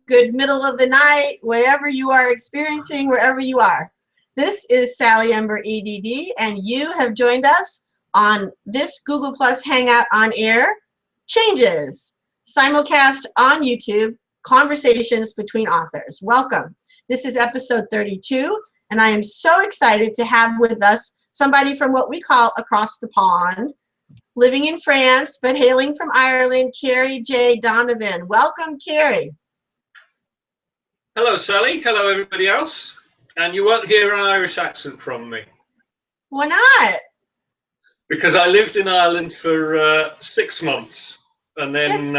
good middle of the night, whatever you are experiencing, wherever you are. This is Sally Ember, Ed.D, and you have joined us on this Google Plus Hangout on Air Changes, simulcast on YouTube, Conversations Between Authors. Welcome. This is episode 32, and I am so excited to have with us somebody from what we call across the pond, living in France, but hailing from Ireland, Kerry Donovan. Welcome, Kerry. Hello, Sally. Hello, everybody else. And you won't hear an Irish accent from me. Why not? Because I lived in Ireland for 6 months. And then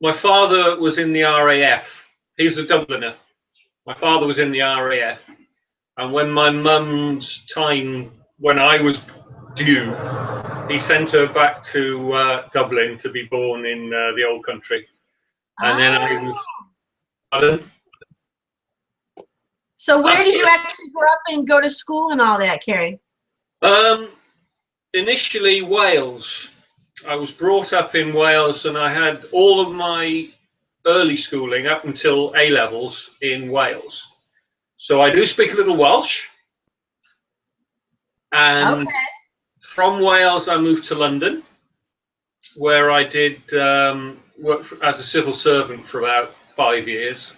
my father was in the RAF. He's a Dubliner. My father was in the RAF. And when my mum's time, when I was due, he sent her back to Dublin to be born in the old country. And then I was, pardon? So where did you actually grow up and go to school and all that, Kerry? Initially Wales. I was brought up in Wales and I had all of my early schooling up until A-levels in Wales. So I do speak a little Welsh. And from Wales I moved to London, where I did work as a civil servant for about 5 years.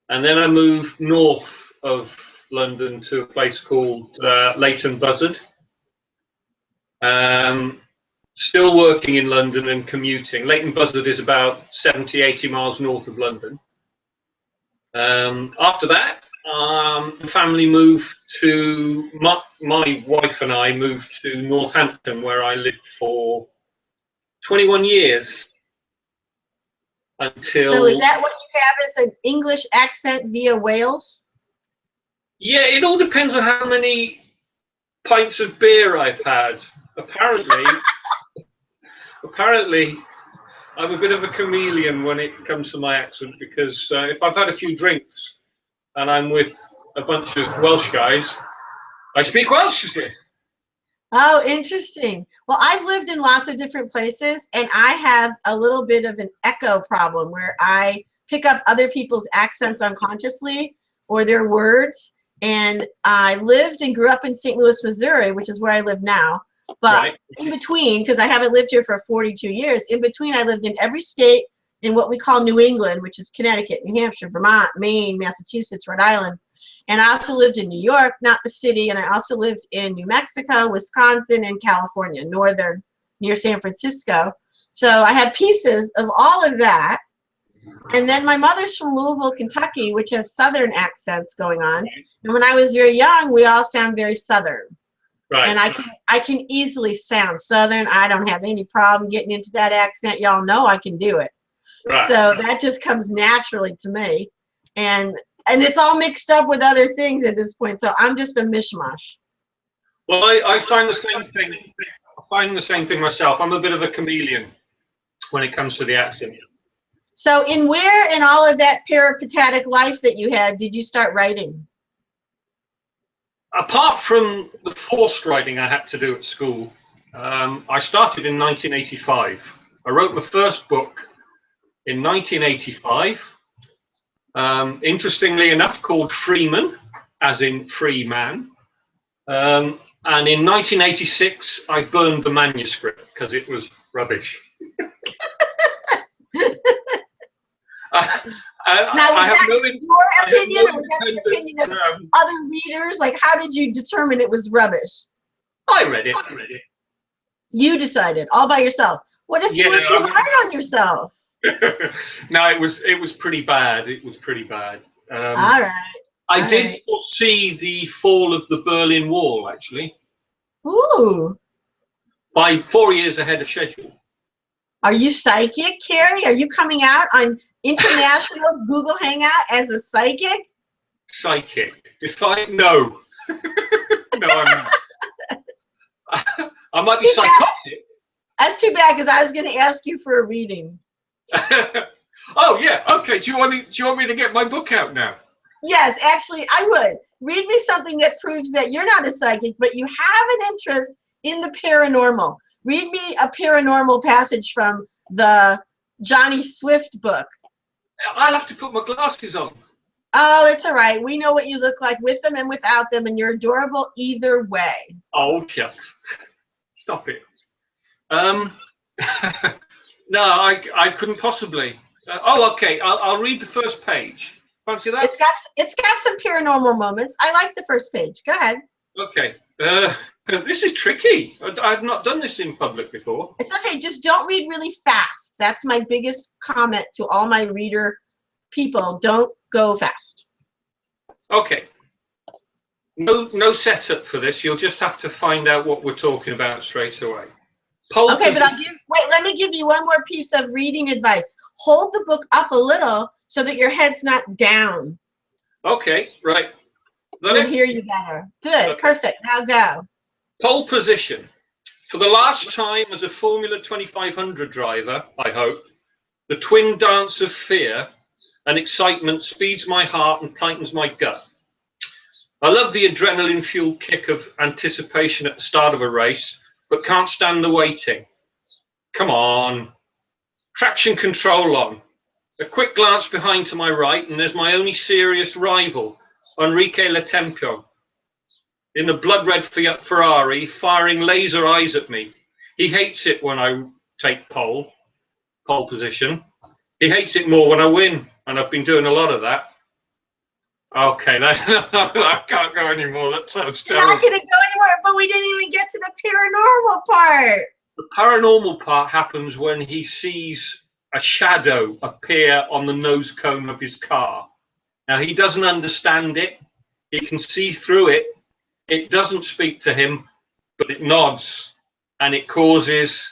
And then I moved north of London to a place called Leighton Buzzard. Still working in London and commuting. Leighton Buzzard is about 70, 80 miles north of London. After that, the family moved to, my wife and I moved to Northampton, where I lived for 21 years. Until, so is that what you have as an English accent via Wales? Yeah, it all depends on how many pints of beer I've had. Apparently, I'm a bit of a chameleon when it comes to my accent, because if I've had a few drinks and I'm with a bunch of Welsh guys, I speak Welsh, you see. Oh, interesting. Well, I've lived in lots of different places, and I have a little bit of an echo problem where I pick up other people's accents unconsciously or their words. And I lived and grew up in St. Louis, Missouri, which is where I live now. But in between, because I haven't lived here for 42 years, in between I lived in every state in what we call New England, which is Connecticut, New Hampshire, Vermont, Maine, Massachusetts, Rhode Island. And I also lived in New York, not the city, and I also lived in New Mexico, Wisconsin, and California, northern, near San Francisco. So I had pieces of all of that. And then my mother's from Louisville, Kentucky, which has southern accents going on. And when I was very young, we all sound very southern. Right. And I can easily sound southern. I don't have any problem getting into that accent. Y'all know I can do it. Right. So that just comes naturally to me. And it's all mixed up with other things at this point, so I'm just a mishmash. Well, I find the same thing. I find the same thing myself. I'm a bit of a chameleon when it comes to the accent. So where in all of that peripatetic life that you had did you start writing? Apart from the forced writing I had to do at school, I started in 1985. I wrote my first book in 1985. Interestingly enough, called Freeman, as in free man. And in 1986, I burned the manuscript because it was rubbish. Now, was that your opinion, or was that the opinion of other readers? Like, how did you determine it was rubbish? I read it. You decided all by yourself. What if you were too hard on yourself? No, it was pretty bad. It was pretty bad. All right. I did foresee the fall of the Berlin Wall, actually. Ooh. By 4 years ahead of schedule. Are you psychic, Kerry? Are you coming out on International Google Hangout as a psychic? Psychic. No. No, I'm not. I might be psychotic. That's too bad, because I was going to ask you for a reading. Oh yeah, okay. Do you want me to get my book out now? Yes, actually, I would. Read me something that proves that you're not a psychic, but you have an interest in the paranormal. Read me a paranormal passage from the Johnny Swift book. I'll have to put my glasses on. Oh, it's all right. We know what you look like with them and without them, and you're adorable either way. Oh, shucks. Stop it. No, I couldn't possibly. Okay. I'll read the first page. Fancy that? It's got some paranormal moments. I like the first page. Go ahead. Okay. This is tricky. I've not done this in public before. It's okay. Just don't read really fast. That's my biggest comment to all my reader people. Don't go fast. Okay. No setup for this. You'll just have to find out what we're talking about straight away. Okay, but let me give you one more piece of reading advice. Hold the book up a little so that your head's not down. Okay, right. We'll hear you better. Good, okay. Perfect. Now go. Pole position. For the last time as a Formula 2500 driver, I hope, the twin dance of fear and excitement speeds my heart and tightens my gut. I love the adrenaline-fueled kick of anticipation at the start of a race, but can't stand the waiting. Come on. Traction control on. A quick glance behind to my right, and there's my only serious rival, Enrique Letempo, in the blood-red Fiat Ferrari, firing laser eyes at me. He hates it when I take pole position. He hates it more when I win, and I've been doing a lot of that. Okay, I can't go anymore. That sounds terrible. You're not going to go anywhere, but we didn't even get to the paranormal part. The paranormal part happens when he sees a shadow appear on the nose cone of his car. Now, he doesn't understand it. He can see through it. It doesn't speak to him, but it nods, and it causes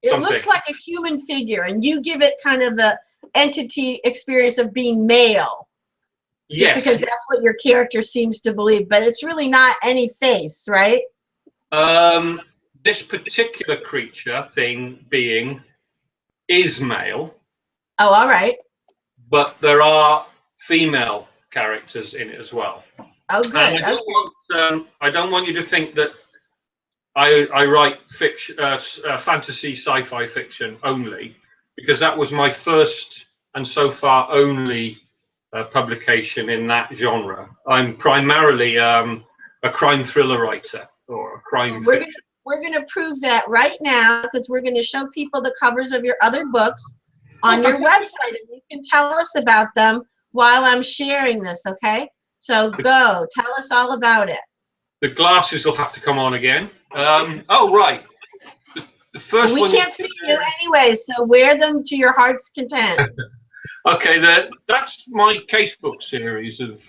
It something. Looks like a human figure, and you give it kind of the entity experience of being male. Yes. Just because that's what your character seems to believe, but it's really not any face, right? This particular creature being is male. Oh, all right. But there are female characters in it as well. Oh, good. And I don't want you to think that I write fiction, fantasy, sci-fi fiction only, because that was my first and so far only publication in that genre. I'm primarily a crime thriller writer or a crime fiction. We're going to prove that right now, because we're going to show people the covers of your other books on your website, and you can tell us about them while I'm sharing this, okay? So go, tell us all about it. The glasses will have to come on again. Oh, right. The first one. We can't see you anyway, so wear them to your heart's content. Okay, that's my casebook series of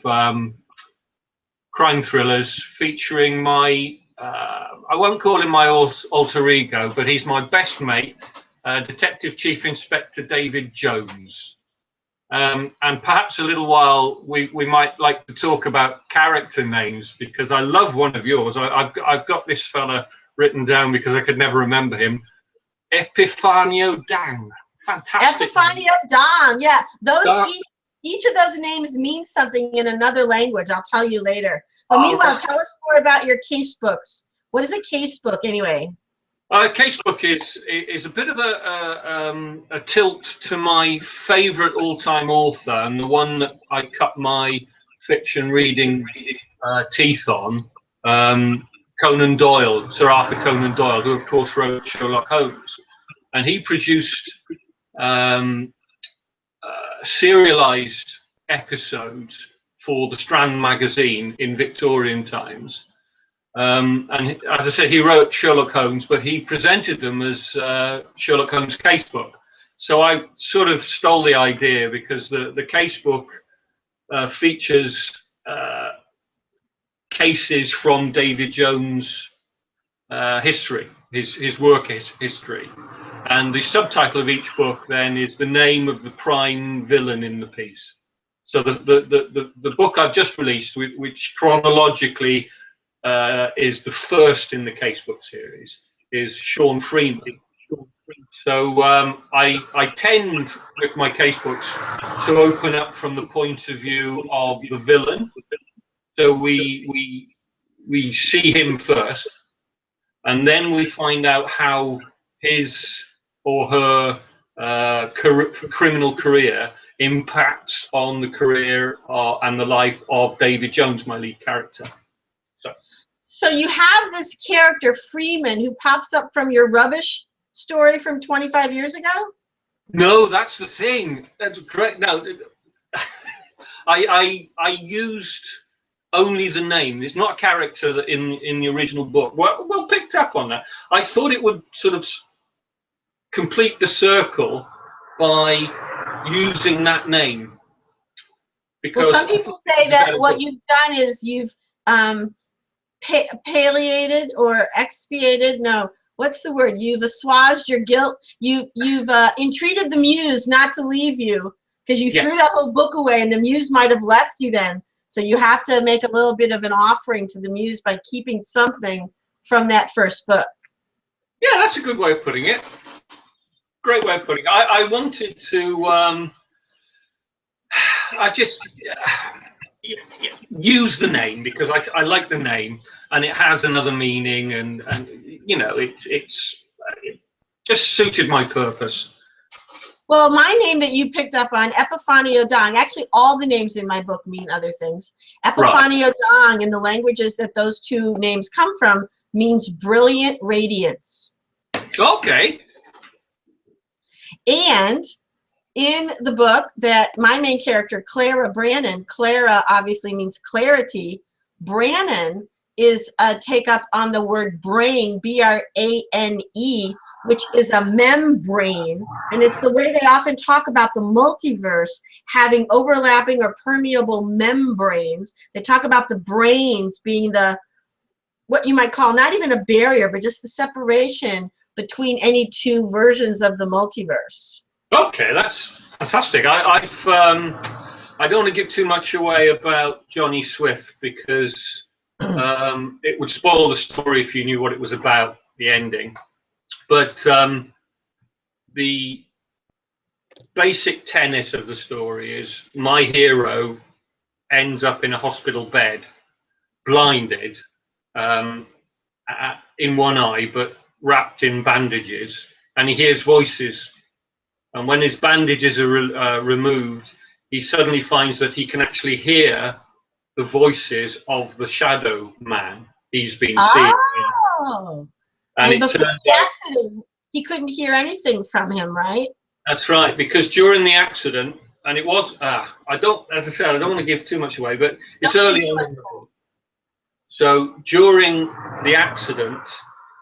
crime thrillers featuring my, I won't call him my alter ego, but he's my best mate, Detective Chief Inspector David Jones. And perhaps a little while we might like to talk about character names, because I love one of yours. I've got this fella written down because I could never remember him. Epifanio Dang. Fantastic. Epifanio Dang, yeah. Each of those names means something in another language. I'll tell you later. But meanwhile, tell us more about your case books. What is a case book anyway? Casebook is a bit of a tilt to my favourite all-time author, and the one that I cut my fiction reading teeth on, Conan Doyle, Sir Arthur Conan Doyle, who of course wrote Sherlock Holmes, and he produced serialized episodes for the Strand magazine in Victorian times. And as I said, he wrote Sherlock Holmes, but he presented them as Sherlock Holmes casebook. So I sort of stole the idea, because the casebook features cases from David Jones' history, his work history. And the subtitle of each book then is the name of the prime villain in the piece. So the book I've just released, which chronologically is the first in the casebook series, is Sean Freeman. So I tend with my casebooks to open up from the point of view of the villain. So we see him first, and then we find out how his or her criminal career impacts on the career and the life of David Jones, my lead character. So you have this character, Freeman, who pops up from your rubbish story from 25 years ago? No, that's the thing. That's great. Now, I used only the name. It's not a character that in the original book. Well picked up on that. I thought it would sort of complete the circle by using that name. Because well, some people say that what you've done is you've palliated or expiated. No, what's the word? You've assuaged your guilt. You've entreated the muse not to leave you, because you threw that whole book away, and the muse might have left you then. So you have to make a little bit of an offering to the muse by keeping something from that first book. Yeah, that's a good way of putting it. Great way of putting it. I wanted to I just use the name because I like the name, and it has another meaning, and you know, it just suited my purpose. Well, my name that you picked up on, Epifanio Dong, actually all the names in my book mean other things. Epifanio Dong, in the languages that those two names come from, means brilliant radiance. Okay. And in the book that my main character, Clara Brannon, Clara obviously means clarity. Brannon is a take up on the word brain, B-R-A-N-E, which is a membrane, and it's the way they often talk about the multiverse having overlapping or permeable membranes. They talk about the brains being the, what you might call not even a barrier, but just the separation between any two versions of the multiverse. Okay, that's fantastic. I don't want to give too much away about Johnny Swift because it would spoil the story if you knew what it was about, the ending. But the basic tenet of the story is my hero ends up in a hospital bed, blinded, in one eye, but wrapped in bandages, and he hears voices. And when his bandages are removed, he suddenly finds that he can actually hear the voices of the shadow man he's been seeing. Oh. And before the accident, he couldn't hear anything from him, right? That's right, because during the accident, and it was, as I said, I don't want to give too much away, but it's early on in the book. So during the accident,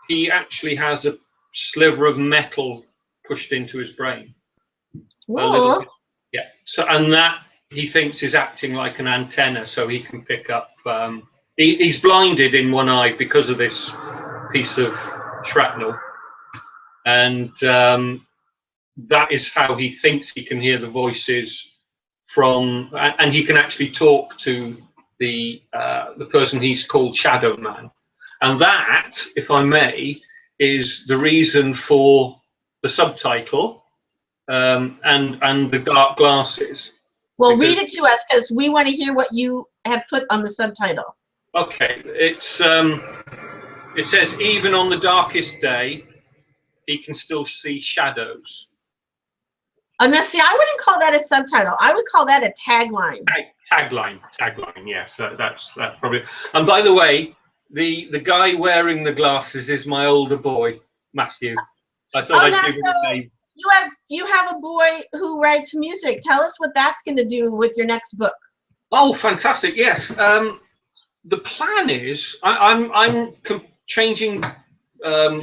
he actually has a sliver of metal pushed into his brain. A little bit, yeah. So, and that he thinks is acting like an antenna, so he can pick up. He's blinded in one eye because of this piece of shrapnel, and that is how he thinks he can hear the voices from, and he can actually talk to the person he's called Shadow Man. And that, if I may, is the reason for the subtitle and the dark glasses. Well, read it to us because we want to hear what you have put on the subtitle. Okay, it says, even on the darkest day, he can still see shadows. Now, see, I wouldn't call that a subtitle. I would call that a tagline. Tagline, yes. That's probably. And by the way, the guy wearing the glasses is my older boy, Matthew. I thought I'd give him a name. You have a boy who writes music. Tell us what that's going to do with your next book. Oh, fantastic! Yes, the plan is I'm changing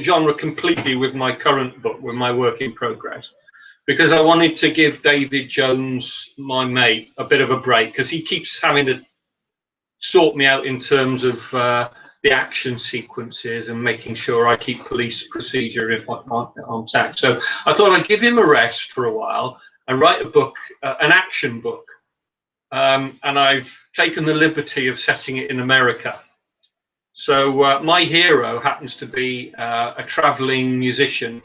genre completely with my current book, with my work in progress, because I wanted to give David Jones, my mate, a bit of a break because he keeps having to sort me out in terms of the action sequences and making sure I keep police procedure on tack. So I thought I'd give him a rest for a while and write a book, an action book. And I've taken the liberty of setting it in America. So my hero happens to be a traveling musician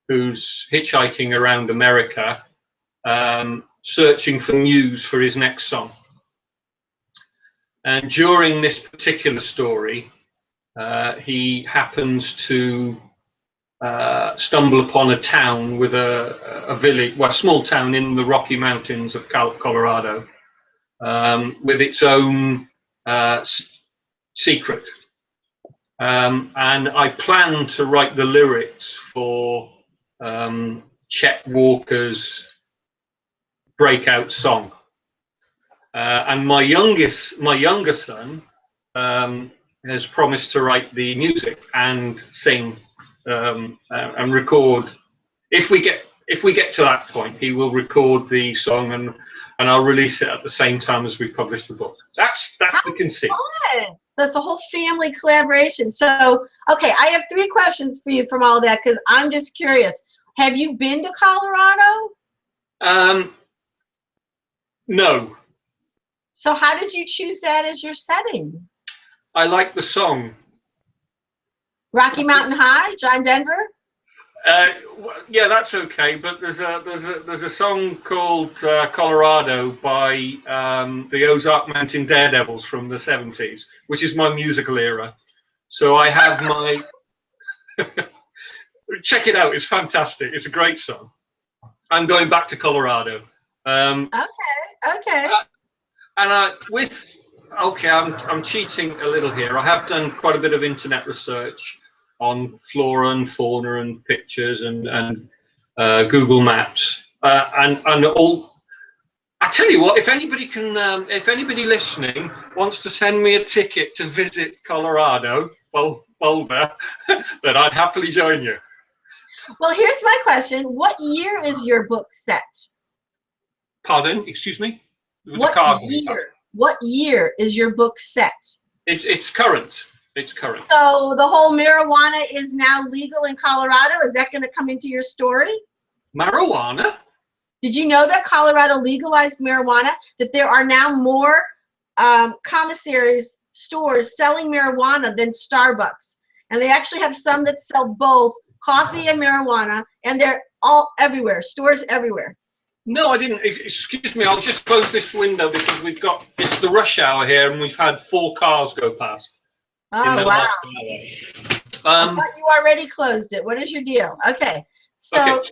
who's hitchhiking around America, searching for news for his next song. And during this particular story, he happens to stumble upon a town with a village, well, a small town in the Rocky Mountains of Colorado, with its own secret. And I planned to write the lyrics for Chet Walker's breakout song. And my younger son has promised to write the music and sing and record. If we get to that point, he will record the song and I'll release it at the same time as we publish the book. That's the conceit. That's a whole family collaboration. So, okay, I have 3 questions for you from all of that because I'm just curious. Have you been to Colorado? No. So how did you choose that as your setting? I like the song. Rocky Mountain High, John Denver? Yeah, that's okay. But there's a song called Colorado by the Ozark Mountain Daredevils from the 70s, which is my musical era. So I have my check it out. It's fantastic. It's a great song. I'm going back to Colorado. Okay. And I'm cheating a little here. I have done quite a bit of internet research on flora and fauna and pictures and Google Maps and all. I tell you what, if anybody listening wants to send me a ticket to visit Colorado, Boulder, then I'd happily join you. Well, here's my question: what year is your book set? Pardon? Excuse me? What year is your book set? It's current. It's current. So the whole marijuana is now legal in Colorado. Is that going to come into your story? Marijuana? Did you know that Colorado legalized marijuana? That there are now more commissaries, stores selling marijuana than Starbucks. And they actually have some that sell both coffee and marijuana. And they're all everywhere, stores everywhere. No, I didn't. Excuse me, I'll just close this window because it's the rush hour here and we've had 4 cars go past. Oh, wow. I thought you already closed it. What is your deal? Okay. So, okay.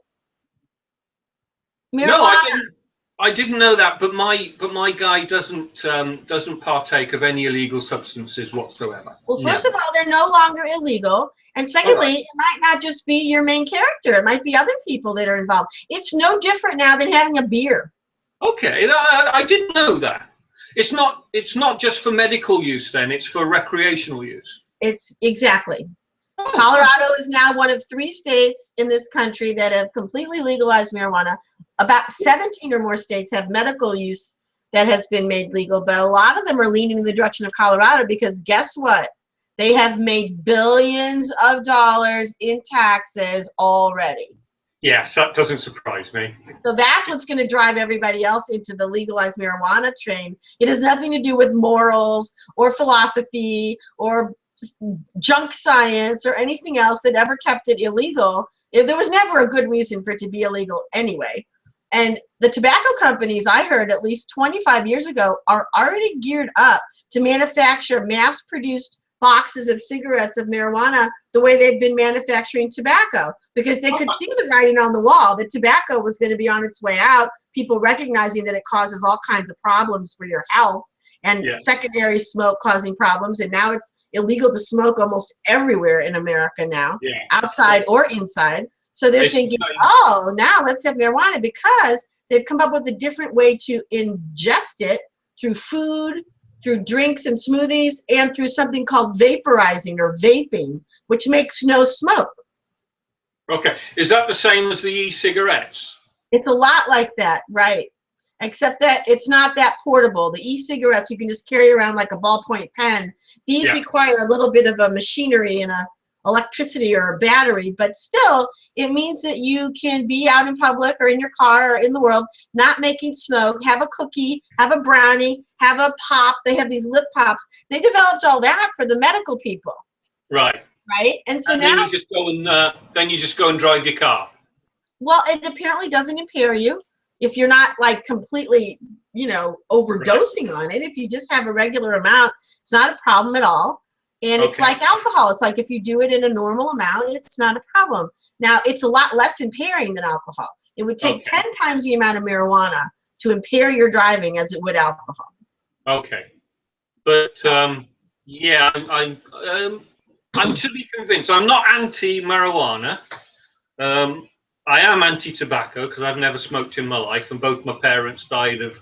marijuana. No, I didn't know that, but my guy doesn't partake of any illegal substances whatsoever. Well, first of all, they're no longer illegal. And secondly, it might not just be your main character. It might be other people that are involved. It's no different now than having a beer. Okay, I didn't know that. It's not just for medical use then, it's for recreational use. It's exactly. Colorado is now one of 3 states in this country that have completely legalized marijuana. About 17 or more states have medical use that has been made legal, but a lot of them are leaning in the direction of Colorado because guess what? They have made billions of dollars in taxes already. Yes, that doesn't surprise me. So that's what's going to drive everybody else into the legalized marijuana train. It has nothing to do with morals or philosophy or junk science or anything else that ever kept it illegal. There was never a good reason for it to be illegal anyway. And the tobacco companies, I heard at least 25 years ago, are already geared up to manufacture mass-produced boxes of cigarettes of marijuana the way they've been manufacturing tobacco, because they could see the writing on the wall that tobacco was going to be on its way out, people recognizing that it causes all kinds of problems for your health and secondary smoke causing problems. And now it's illegal to smoke almost everywhere in America now, outside or inside. So they're thinking, oh, now let's have marijuana, because they've come up with a different way to ingest it through food, through drinks and smoothies, and through something called vaporizing or vaping, which makes no smoke. Okay. Is that the same as the e-cigarettes? It's a lot like that, right? Except that it's not that portable. The e-cigarettes you can just carry around like a ballpoint pen. These require a little bit of a machinery and a electricity or a battery, but still it means that you can be out in public or in your car or in the world not making smoke, have a cookie, have a brownie, have a pop. They have these lip pops. They developed all that for the medical people. Right. And so and now then you just go and drive your car. Well, it apparently doesn't impair you if you're not like completely, overdosing on it. If you just have a regular amount, it's not a problem at all. And it's like alcohol. It's like if you do it in a normal amount, it's not a problem. Now, it's a lot less impairing than alcohol. It would take 10 times the amount of marijuana to impair your driving as it would alcohol. Okay. But, yeah, I'm to be convinced. I'm not anti-marijuana. I am anti-tobacco because I've never smoked in my life, and both my parents died of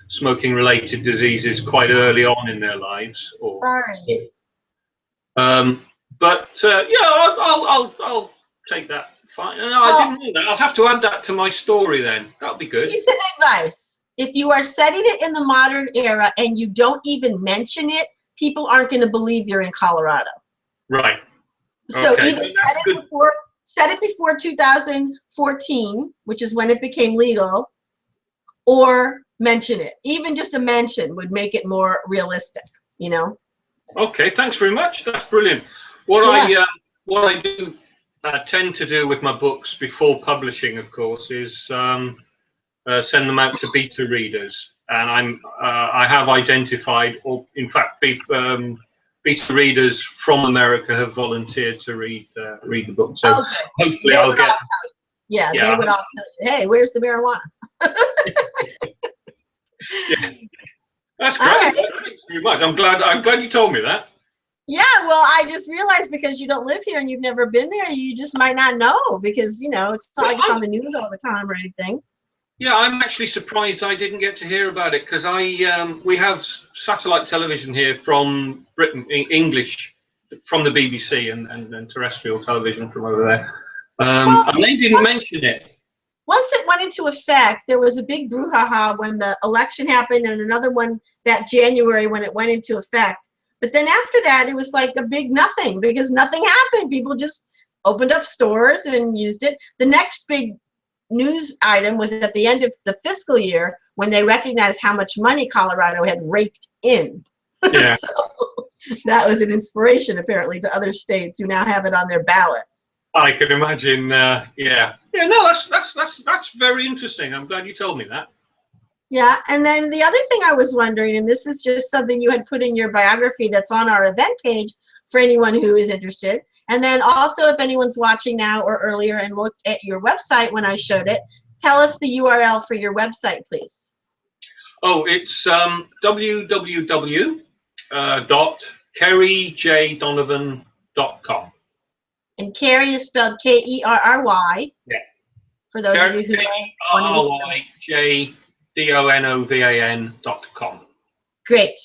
smoking-related diseases quite early on in their lives. Sorry. But yeah, I'll take that. Fine. No, I didn't know that. I'll have to add that to my story then. That'll be good. Piece of advice: if you are setting it in the modern era and you don't even mention it, people aren't going to believe you're in Colorado. Right. So either set it before 2014, which is when it became legal, or mention it. Even just a mention would make it more realistic, you know? Okay, thanks very much. That's brilliant. What I do tend to do with my books before publishing, of course, is send them out to beta readers, and I have identified, or in fact, beta readers from America have volunteered to read the book. So hopefully I'll get. Yeah, they would all tell you, hey, where's the marijuana? Yeah. That's great. Right. Thanks very much. I'm glad you told me that. Yeah, well, I just realized because you don't live here and you've never been there, you just might not know because, you know, it's not like it's on the news all the time or anything. Yeah, I'm actually surprised I didn't get to hear about it because we have satellite television here from Britain, English, from the BBC and terrestrial television from over there. And they didn't mention it. Once it went into effect, there was a big brouhaha when the election happened and another one that January when it went into effect. But then after that, it was like a big nothing because nothing happened. People just opened up stores and used it. The next big news item was at the end of the fiscal year when they recognized how much money Colorado had raked in. Yeah. So that was an inspiration apparently to other states who now have it on their ballots. I can imagine. Yeah. No, that's very interesting. I'm glad you told me that. Yeah, and then the other thing I was wondering, and this is just something you had put in your biography that's on our event page for anyone who is interested. And then also, if anyone's watching now or earlier and looked at your website when I showed it, tell us the URL for your website, please. Oh, it's www.kerryjdonovan.com. And Kerry is spelled Kerry. Yeah. For those of you who KerryJDonovan.com. Great.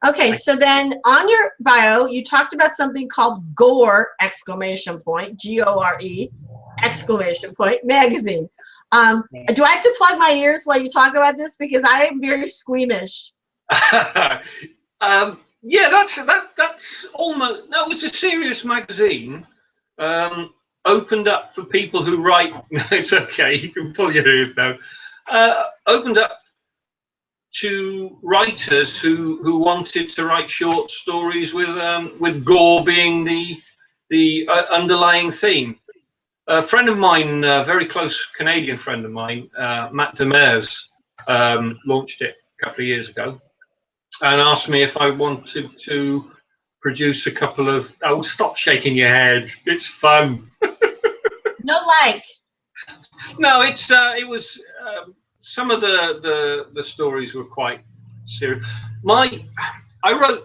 Okay, so then on your bio, you talked about something called Gore! G-O-R-E! Magazine. Do I have to plug my ears while you talk about this? Because I am very squeamish. Yeah, that's almost, no, it's a serious magazine. Opened up for people who write. It's okay, you can pull your ears down. Opened up to writers who wanted to write short stories with gore being the underlying theme. A friend of mine, a very close Canadian friend of mine, Matt Demers, launched it a couple of years ago, and asked me if I wanted to produce a couple of. Oh, stop shaking your head! It's fun. No, No, it was some of the stories were quite serious. I wrote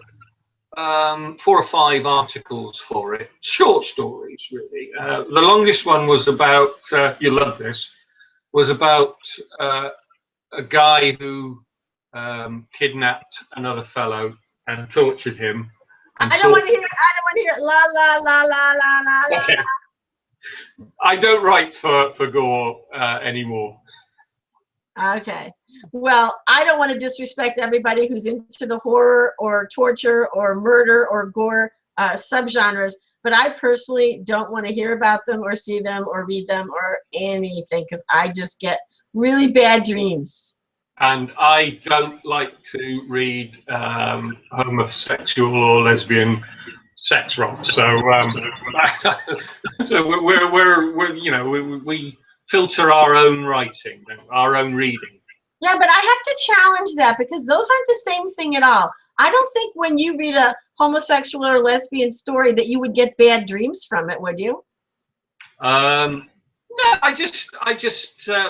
4 or 5 articles for it, short stories really. The longest one was about you love this, was about a guy who kidnapped another fellow and tortured him. And I don't want to hear it. I don't want to hear it. La la la la la la la. Okay. I don't write for gore anymore. Okay. Well, I don't want to disrespect everybody who's into the horror or torture or murder or gore subgenres, but I personally don't want to hear about them or see them or read them or anything because I just get really bad dreams. And I don't like to read homosexual or lesbian sex roles. So, so we're you know we filter our own writing, our own reading. Yeah, but I have to challenge that because those aren't the same thing at all. I don't think when you read a homosexual or lesbian story that you would get bad dreams from it, would you? No,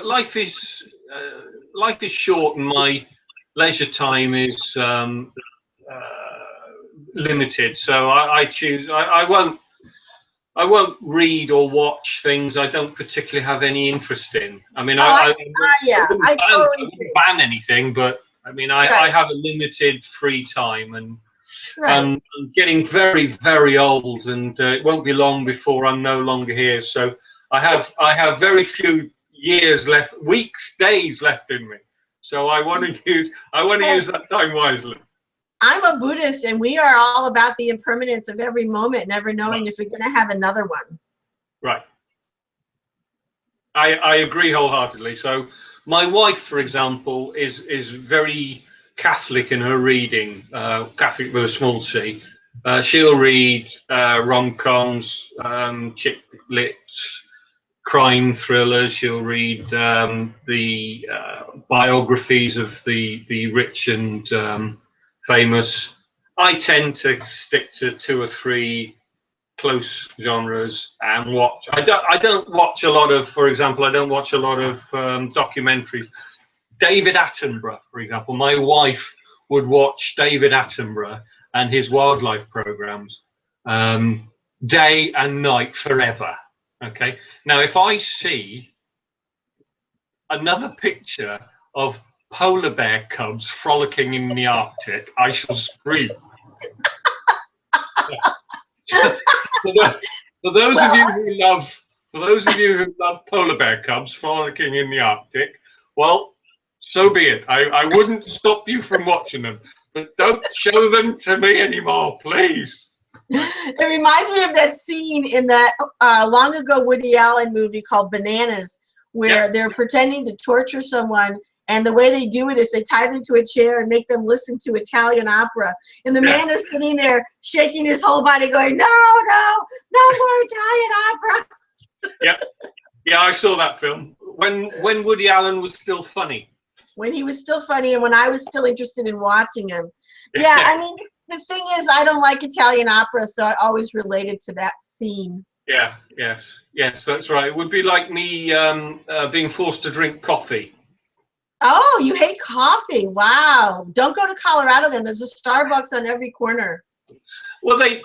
life is short, and my leisure time is limited. So I choose. I won't read or watch things I don't particularly have any interest in. I mean, Yeah, I totally wouldn't ban anything, but I mean, I have a limited free time, and I'm getting very, very old, and it won't be long before I'm no longer here. So I have very few years left, weeks, days left in me. So I want to use that time wisely. I'm a Buddhist, and we are all about the impermanence of every moment, never knowing if we're going to have another one. Right. I agree wholeheartedly. So my wife, for example, is very Catholic in her reading, Catholic with a small c. She'll read rom-coms, chick lit, crime thrillers. She'll read the biographies of the rich and famous. I tend to stick to 2 or 3 close genres and watch. I don't watch a lot of, for example, I don't watch a lot of documentaries. David Attenborough, for example, my wife would watch David Attenborough and his wildlife programs day and night forever. Okay. Now, if I see another picture of polar bear cubs frolicking in the Arctic, I shall scream. For those of you who love polar bear cubs frolicking in the Arctic, well, so be it. I wouldn't stop you from watching them, but don't show them to me anymore, please. It reminds me of that scene in that long ago Woody Allen movie called Bananas, where they're pretending to torture someone, and the way they do it is they tie them to a chair and make them listen to Italian opera. And the man is sitting there shaking his whole body going, no more Italian opera. Yeah, I saw that film. When Woody Allen was still funny. When he was still funny and when I was still interested in watching him. Yeah, I mean, the thing is, I don't like Italian opera, so I always related to that scene. Yeah, yes, that's right. It would be like me being forced to drink coffee. Oh, you hate coffee. Wow. Don't go to Colorado then. There's a Starbucks on every corner. Well, they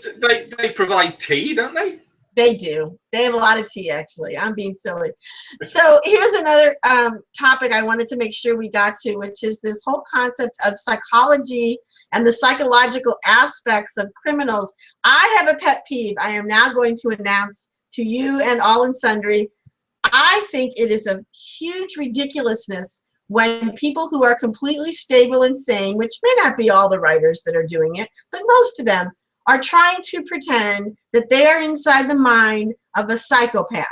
provide tea, don't they? They do. They have a lot of tea, actually. I'm being silly. So here's another topic I wanted to make sure we got to, which is this whole concept of psychology and the psychological aspects of criminals. I have a pet peeve I am now going to announce to you and all and sundry. I think it is a huge ridiculousness when people who are completely stable and sane, which may not be all the writers that are doing it, but most of them, are trying to pretend that they are inside the mind of a psychopath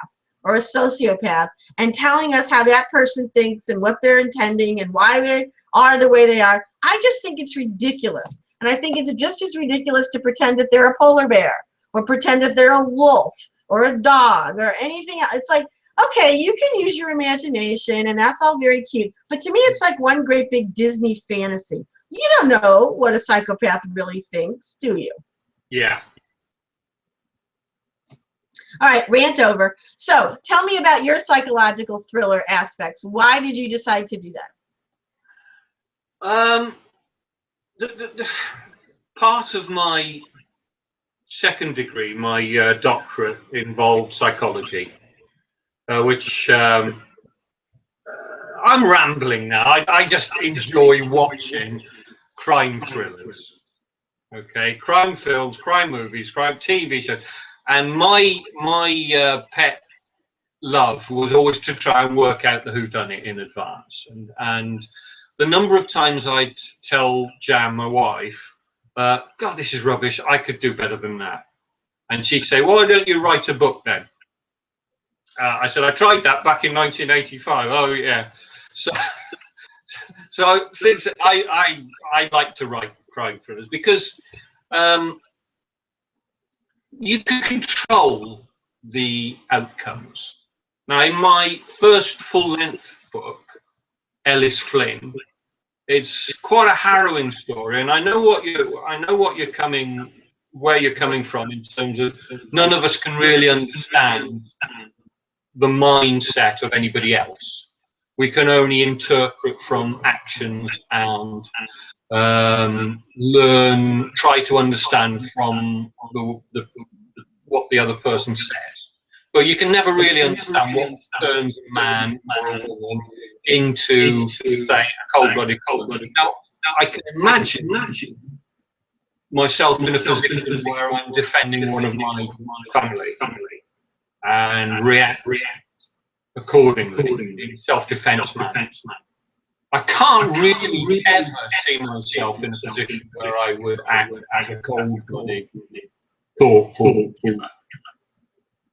or a sociopath and telling us how that person thinks and what they're intending and why they are the way they are. I just think it's ridiculous. And I think it's just as ridiculous to pretend that they're a polar bear or pretend that they're a wolf or a dog or anything else. It's like, okay, you can use your imagination and that's all very cute. But to me, it's like one great big Disney fantasy. You don't know what a psychopath really thinks, do you? Yeah. All right, rant over. So tell me about your psychological thriller aspects. Why did you decide to do that? The part of my second degree, my doctorate, involved psychology, which I'm rambling now. I just enjoy watching crime thrillers. Okay, crime films, crime movies, crime TV shows, and my pet love was always to try and work out the whodunit in advance. And the number of times I'd tell Jan, my wife, God, this is rubbish. I could do better than that. And she'd say, well, why don't you write a book then? I said, I tried that back in 1985. Oh yeah. So since I like to write crime thrillers because you can control the outcomes. Now, in my first full-length book, Ellis Flynn, it's quite a harrowing story, and I know what you're coming where you're coming from in terms of none of us can really understand the mindset of anybody else. We can only interpret from actions and learn, try to understand from what the other person says. But you can never really understand what turns a man or a woman into, say, a cold-blooded. Now, I can imagine myself in a position where I'm defending one of my family and react accordingly in self-defense. I can't really ever see myself in a position where I would act as a cold-blooded, thoughtful human.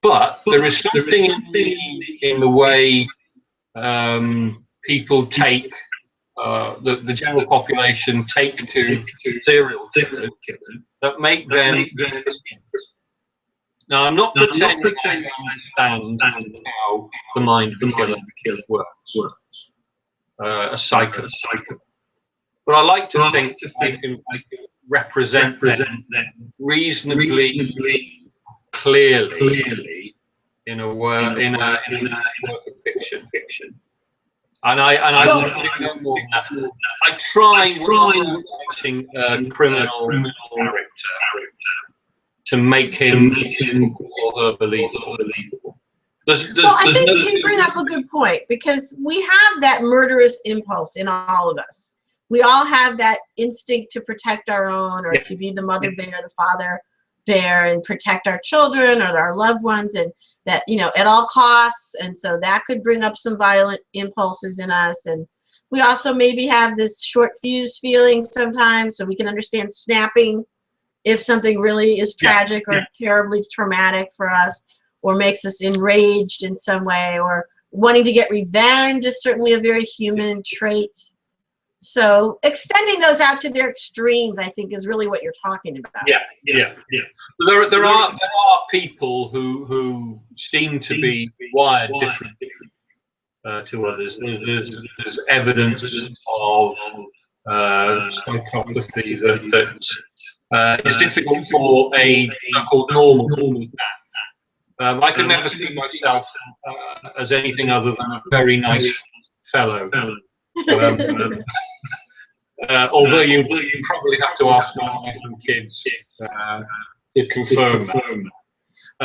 But there is something in the way people take, the general population take to serial killers that make them interesting. Now, I'm not pretending to understand how the mind of the killer works, a psycho. But I like to think that I can represent them reasonably clearly in a work of fiction. And I want to know more than that. I try writing a criminal character to make him or her believable. I think you bring up a good point, because we have that murderous impulse in all of us. We all have that instinct to protect our own, or to be the mother bear, the father bear, and protect our children or our loved ones, and that, you know, at all costs. And so that could bring up some violent impulses in us. And we also maybe have this short fuse feeling sometimes, so we can understand snapping if something really is tragic or terribly traumatic for us, or makes us enraged in some way, or wanting to get revenge is certainly a very human trait. So extending those out to their extremes, I think, is really what you're talking about. Yeah. There are people who seem to be wired differently to others. There's evidence of psychopathy that is difficult for a so-called normal man. I could never see myself as anything other than a very nice fellow. Although you probably have to ask my wife and kids to confirm that.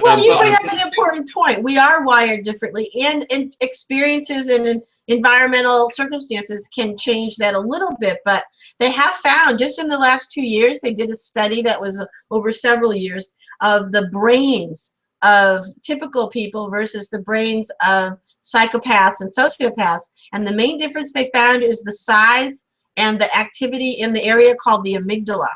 Well, you bring up an important point. We are wired differently, and experiences and environmental circumstances can change that a little bit. But they have found, just in the last 2 years, they did a study that was over several years of the brains of typical people versus the brains of psychopaths and sociopaths. And the main difference they found is the size and the activity in the area called the amygdala.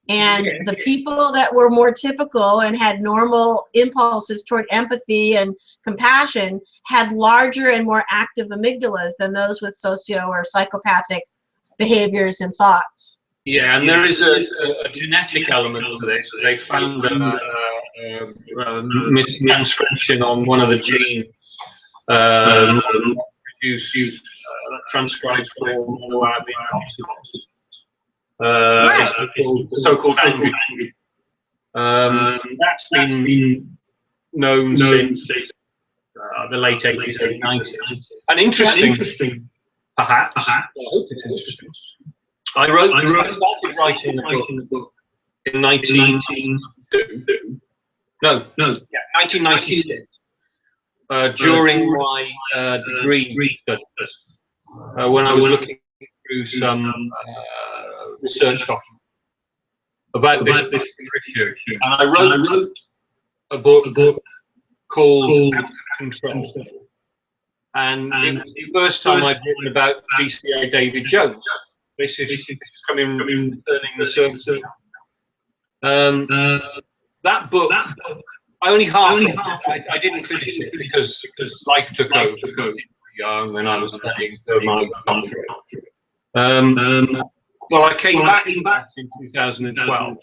And the people that were more typical and had normal impulses toward empathy and compassion had larger and more active amygdalas than those with socio or psychopathic behaviors and thoughts. Yeah, and there is a genetic element to this. They found a mistranscription on one of the genes produced transcribed form of the so-called angry. That's been known since the late 80s, early 90s. And interesting, perhaps. I hope it's interesting. I started writing the book in 1996, during my degree studies, when I was looking through some research documents about this issue, and I wrote a book called Out of Control, and it was the first time I'd written about DCA David Jones. This is coming, turning the circle. That book, I only half it. I didn't finish it because life took over. Young, and I was studying my country. Well, I came back in 2012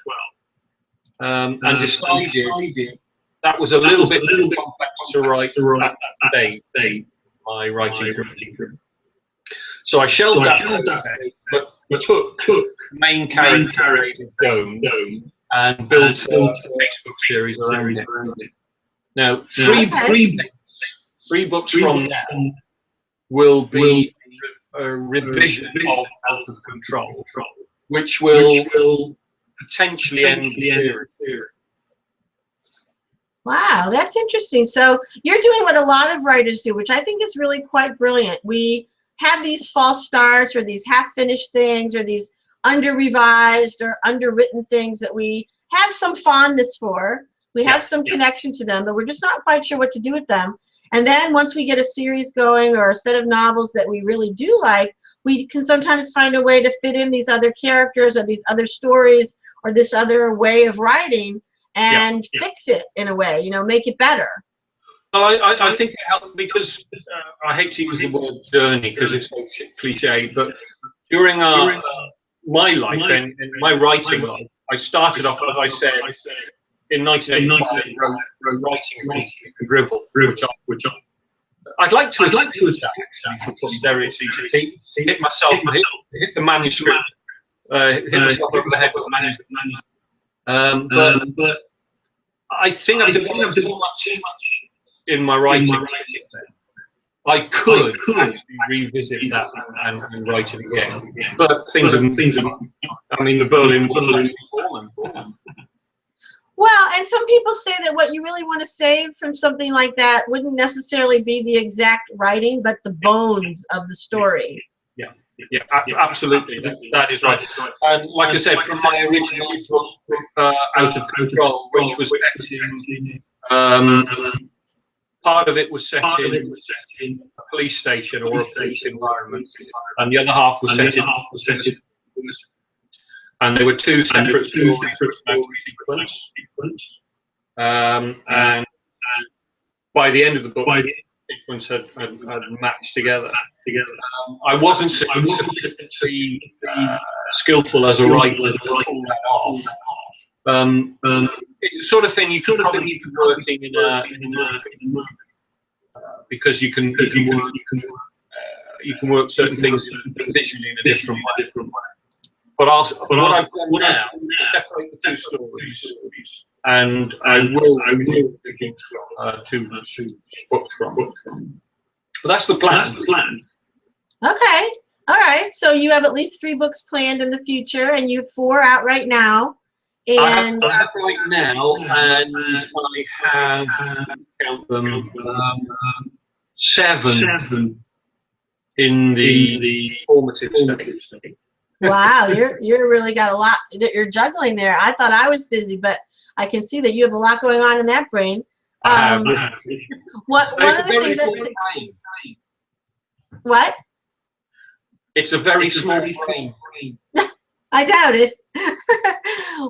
and decided that was a little bit complex to write at that day, my writing career. So I shelved that, but took main character Jones and built a Facebook series around it. Now, three books from now will be a revision of Out of Control, which will potentially end the series. Wow, that's interesting. So you're doing what a lot of writers do, which I think is really quite brilliant. We have these false starts or these half-finished things or these under-revised or underwritten things that we have some fondness for. We have some connection to them, but we're just not quite sure what to do with them. And then once we get a series going or a set of novels that we really do like, we can sometimes find a way to fit in these other characters or these other stories or this other way of writing and fix it in a way, you know, make it better. Well, I think it helped because I hate to use the word journey because it's so cliche, but during my life and my writing life, I started off, as I said, in 1985, writing drivel, which I'd like to establish that actually for posterity to hit myself, hit the manuscript, hit myself over the head with the manuscript. But I think I've developed so much in my writing. I could actually revisit that and write it again. But things have, I mean, the Berlin Wall has fallen. Well, and some people say that what you really want to save from something like that wouldn't necessarily be the exact writing, but the bones of the story. Yeah, absolutely. That is right. And like I said, from my original book, Out of Control, which was set in, part of it was set in a police station or a police environment, and the other half was set in, and there were two separate stories sequence. And by the end of the book, sequence had matched together. I wasn't sufficiently skillful as a writer to pull that off. It's the sort of thing you can probably keep working in a movie because you can work certain things visually in a different way. But what I've done now, separate the two stories, and I will begin two books from. So that's the plan. Okay. All right. So you have at least 3 books planned in the future, and you have 4 out right now. And I have right now, and I have count them 7 in the formative stage. wow, you're really got a lot that you're juggling there. I thought I was busy, but I can see that you have a lot going on in that brain. One of the things what? It's a very small brain. I doubt it.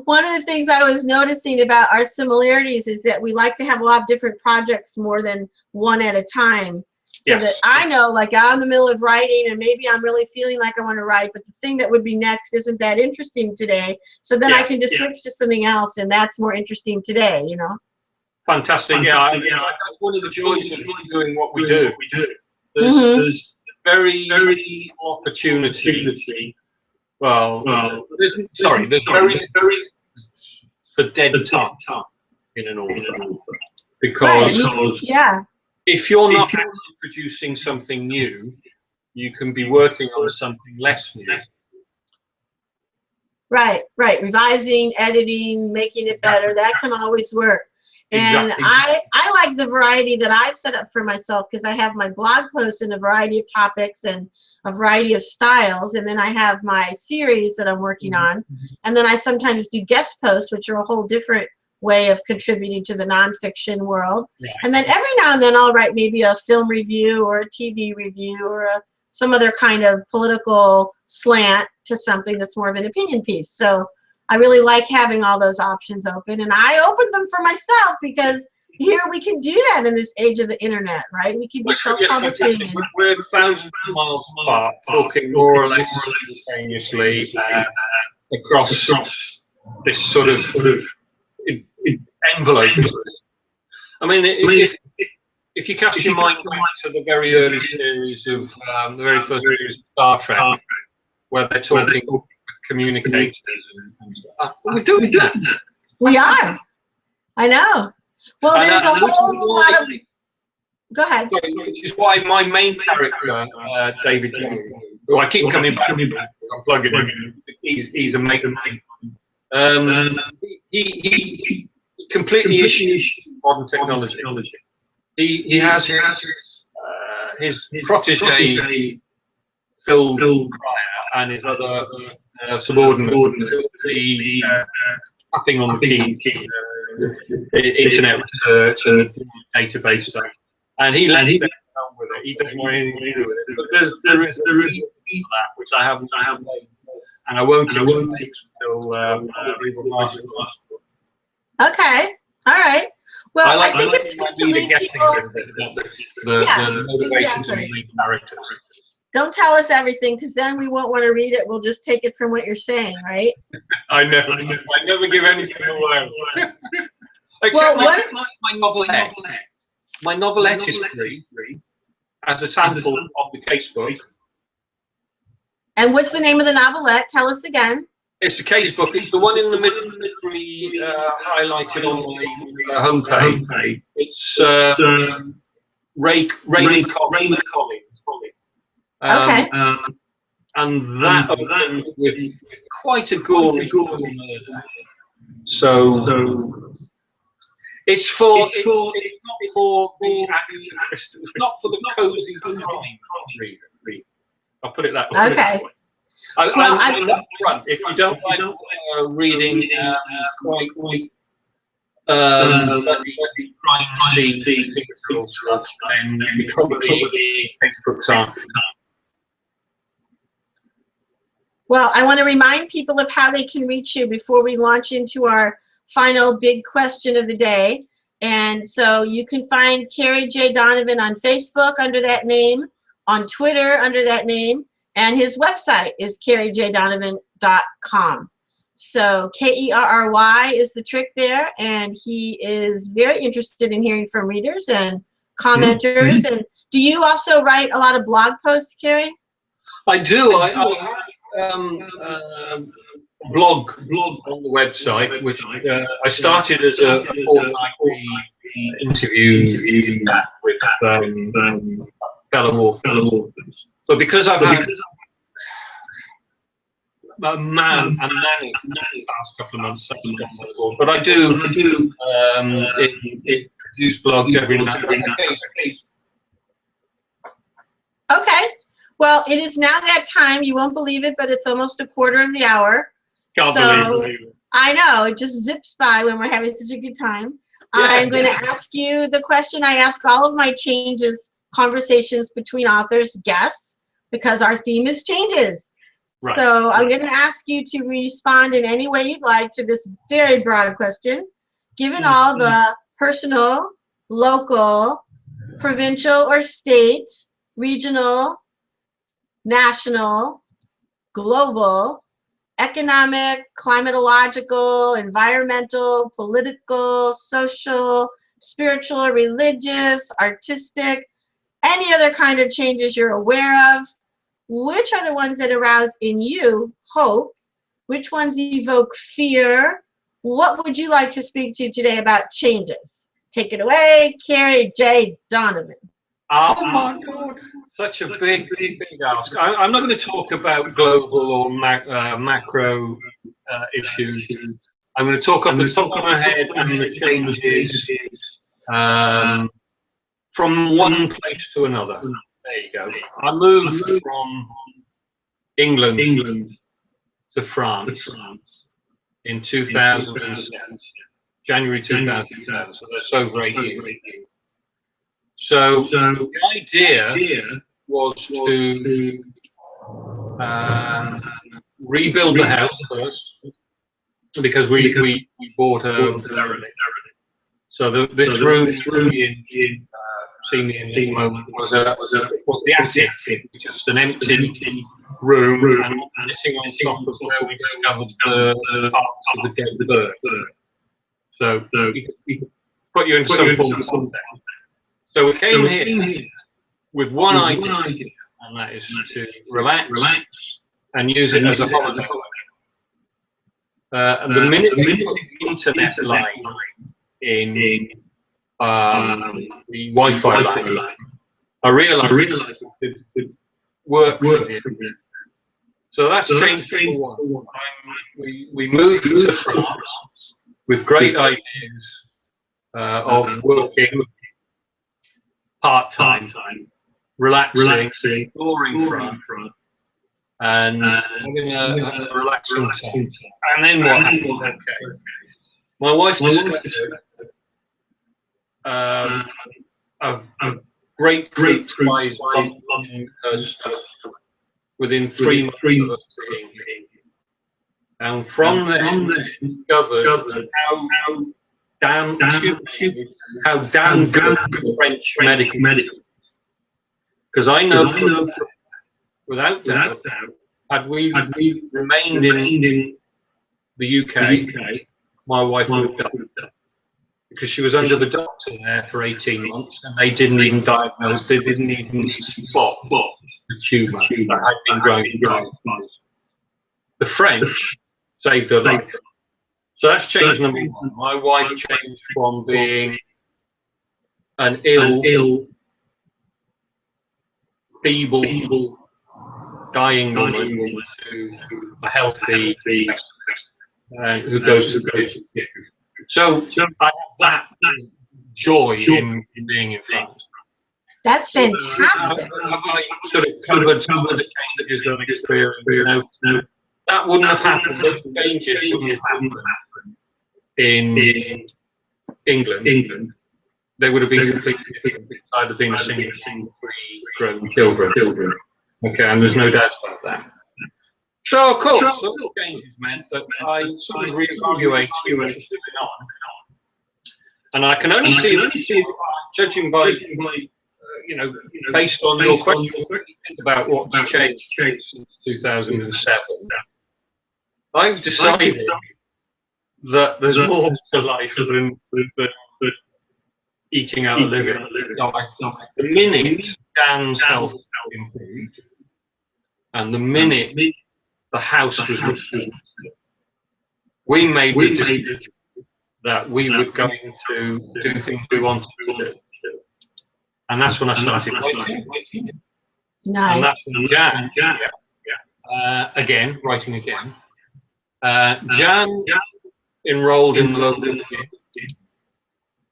One of the things I was noticing about our similarities is that we like to have a lot of different projects more than one at a time. So that I know, like, I'm in the middle of writing and maybe I'm really feeling like I want to write, but the thing that would be next isn't that interesting today. So then I can just switch to something else, and that's more interesting today, you know? Fantastic. Yeah, that's one of the joys of doing what we do. There's very opportunity. Well, there's very for dead time in an author because if you're not producing something new, you can be working on something less new. Right. Revising, editing, making it better, that can always work. And I like the variety that I've set up for myself because I have my blog posts in a variety of topics and a variety of styles, and then I have my series that I'm working on, and then I sometimes do guest posts, which are a whole different way of contributing to the nonfiction world. And then every now and then I'll write maybe a film review or a TV review or some other kind of political slant to something that's more of an opinion piece. So I really like having all those options open, and I opened them for myself because here we can do that in this age of the internet, right? We can be self-publishing. We're thousands of miles apart, talking more or less simultaneously across this sort of envelope. I mean, if you cast your mind back to the very early series of the very first series of Star Trek, where they're talking with communicators, we're doing that. We are. I know. Well, there's a whole lot of. Go ahead. Which is why my main character, David Jones, who I keep coming back, I'm plugging him. He's amazing. He completely issues modern technology. He has his protege, Phil Cryer, and his other subordinates, the tapping on the key, internet research and database stuff. And he lets them on with it. He doesn't want anything to do with it. But there is that which I haven't made, and I won't until probably the last. Okay. All right. Well, I think it's good to leave people. The motivations of the characters. Don't tell us everything, because then we won't want to read it. We'll just take it from what you're saying, right? I never give anything away. Except my novelette. My novelette is free as a sample of the casebook. And what's the name of the novelette? Tell us again. It's the casebook. It's the one in the middle, highlighted on my homepage. It's Raymond Collins. Okay. And that opens with quite a gory murder. So it's not for the activist. It's not for the cozy crime reader. I'll put it that way. Okay. I'm up front. If you don't like reading quite crime-y stuff, then probably Facebook's on. Well, I want to remind people of how they can reach you before we launch into our final big question of the day. And so you can find Kerry J. Donovan on Facebook under that name, on Twitter under that name, and his website is kerryjdonovan.com. So Kerry is the trick there, and he is very interested in hearing from readers and commenters. Mm-hmm. And do you also write a lot of blog posts, Kerry? I do. I blog on the website, which I started as a fortnightly interview with fellow authors. But because I've had a manic past couple of months, but I do produce blogs every night. Okay. Well, it is now that time. You won't believe it, but it's almost a quarter of the hour. Can't believe it. I know. It just zips by when we're having such a good time. Yeah, I'm going to ask you the question I ask all of my conversations between authors, guests, because our theme is changes. Right. So I'm going to ask you to respond in any way you'd like to this very broad question. Given all the personal, local, provincial or state, regional, national, global, economic, climatological, environmental, political, social, spiritual, religious, artistic, any other kind of changes you're aware of, which are the ones that arouse in you hope? Which ones evoke fear? What would you like to speak to today about changes? Take it away, Kerry J. Donovan. Oh my God, such a big ask. I'm not going to talk about global or macro issues. I'm going to talk off the top of my head and the changes from one place to another. There you go. I moved from England to France in 2007, January 2007. So that's over 8 years. So the idea was to rebuild the house first, because we bought a derelict. So this room in see me in the moment was the attic, just an empty room, and sitting on top of where we discovered the parts of the dead bird. So you could put you into some form of context. So we came here with one idea, and that is to relax and use it as a holiday. And the minute they put the internet line in the Wi-Fi line, I realised it could work from here. So that's changed for one. We moved to France with great ideas of working part-time, relaxing, exploring France, and having a relaxing time. And then what happened? Okay. My wife discovered a great prize in her stuff within 3 months of us being here. And from there, discovered how damn good French medical. Because I know without doubt, had we remained in the UK, my wife would have done. Because she was under the doctor there for 18 months, and they didn't even diagnose, they didn't even spot the tumour that had been growing. The French saved her life. So that's change number one. My wife changed from being an ill, feeble, dying woman to a healthy who goes to the. So I have that joy in being in France. That's fantastic. Have I sort of covered some of the changes that I've experienced? That wouldn't have happened. Those changes wouldn't have happened in England. They would have been completely different. I'd have been a single three grown children. Okay, and there's no doubt about that. So, of course, those changes meant that I sort of reevaluated what was going on. And I can only see, judging by, based on your question, think about what's changed since 2007. I've decided that there's more to life than eking out a living. The minute Dan's health improved, and the minute the house was restored, we made the decision that we were going to do things we wanted to do. And that's when I started writing. Nice. And that's when Jan, writing again. Jan enrolled in the local gym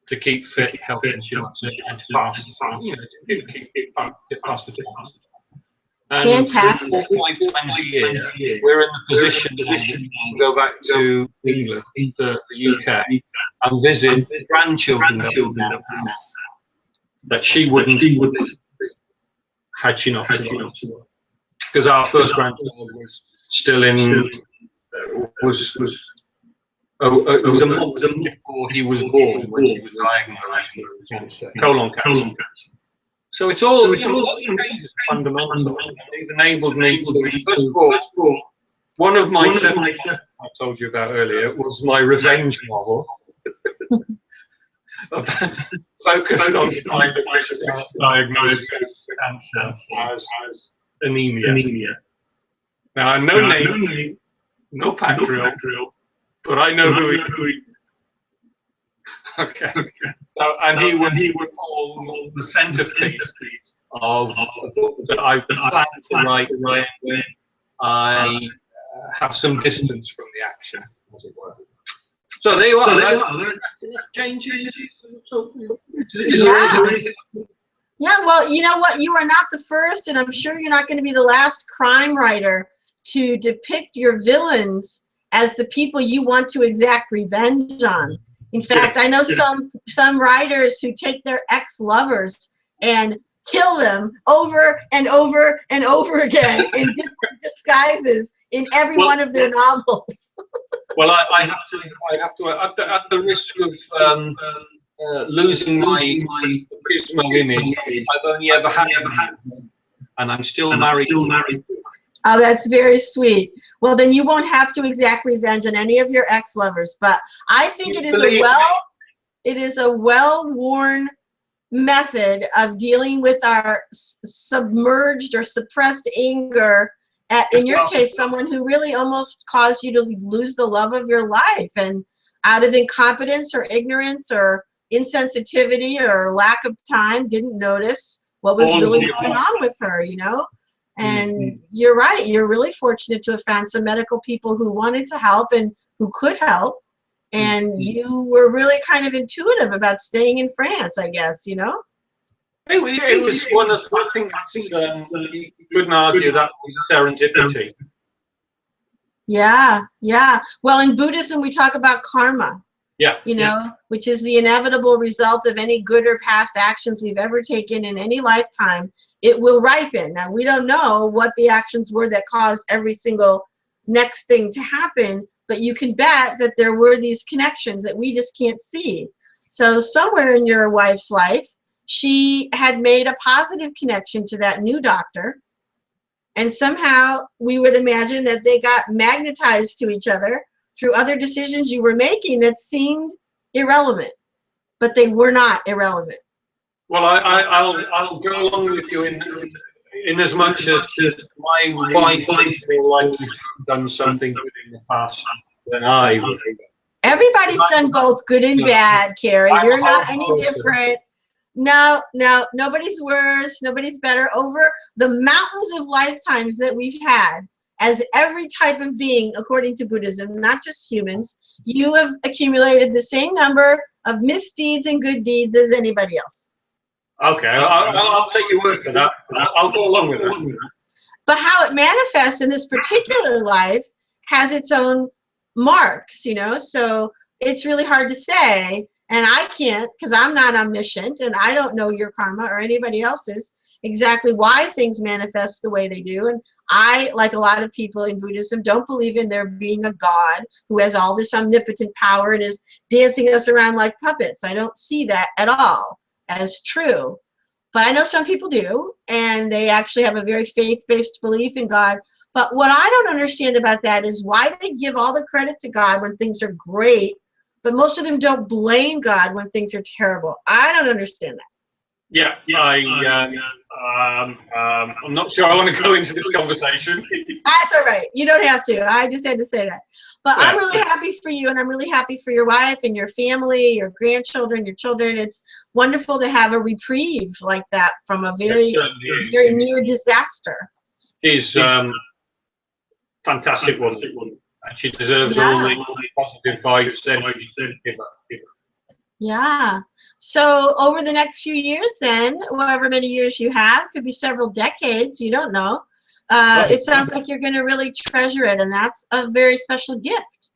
to keep fit, healthy, and to pass the test. Fantastic. 5 times a year, we're in the position to go back to England, the UK, and visit grandchildren that she wouldn't had she not survived. Because our first grandchild was still in, was a month before he was born when she was diagnosed with cancer, colon cancer. So it's all, lots of changes fundamental. They've enabled me to, first of all, one of my 7 I told you about earlier was my revenge novel. Focused on trying to diagnose cancer as anemia. Now, I know name, no patriot, but I know who he. Okay. So, and he would form the centerpiece of a book that I plan to write when I have some distance from the action, as it were. So there you are. Changes. Yeah, well, you know what? You are not the first, and I'm sure you're not going to be the last crime writer to depict your villains as the people you want to exact revenge on. In fact, I know some writers who take their ex-lovers and kill them over and over and over again in different disguises in every one of their novels. Well, I have to, at the risk of losing my Gizmo image, I've only ever had one, and I'm still married. Oh, that's very sweet. Well, then you won't have to exact revenge on any of your ex-lovers. But I think it is a well-worn method of dealing with our submerged or suppressed anger in your case, someone who really almost caused you to lose the love of your life, and out of incompetence or ignorance or insensitivity or lack of time, didn't notice what was really going on with her, you know? And you're right. You're really fortunate to have found some medical people who wanted to help and who could help. And you were really kind of intuitive about staying in France, I guess, you know? It was one of, I think you couldn't argue that was serendipity. Yeah, yeah. Well, in Buddhism, we talk about karma. Yeah. You know, which is the inevitable result of any good or past actions we've ever taken in any lifetime. It will ripen. Now, we don't know what the actions were that caused every single next thing to happen, but you can bet that there were these connections that we just can't see. So somewhere in your wife's life, she had made a positive connection to that new doctor. And somehow we would imagine that they got magnetized to each other through other decisions you were making that seemed irrelevant, but they were not irrelevant. Well, I'll go along with you in as much as my wife feel like you've done something good in the past than I would. Everybody's done both good and bad, Kerry. You're not any different. No, nobody's worse, nobody's better. Over the mountains of lifetimes that we've had, as every type of being, according to Buddhism, not just humans, you have accumulated the same number of misdeeds and good deeds as anybody else. Okay, I'll take your word for that. I'll go along with that. But how it manifests in this particular life has its own marks, you know, so it's really hard to say. And I can't, because I'm not omniscient, and I don't know your karma or anybody else's exactly why things manifest the way they do. And I, like a lot of people in Buddhism, don't believe in there being a God who has all this omnipotent power and is dancing us around like puppets. I don't see that at all as true. But I know some people do, and they actually have a very faith-based belief in God. But what I don't understand about that is why they give all the credit to God when things are great, but most of them don't blame God when things are terrible. I don't understand that. Yeah, I'm not sure I want to go into this conversation. That's all right. You don't have to. I just had to say that. But yeah. I'm really happy for you, and I'm really happy for your wife and your family, your grandchildren, your children. It's wonderful to have a reprieve like that from a very near disaster. She's fantastic woman. She deserves all the positive vibes. Yeah. So over the next few years then, however many years you have, could be several decades, you don't know. It sounds like you're going to really treasure it, and that's a very special gift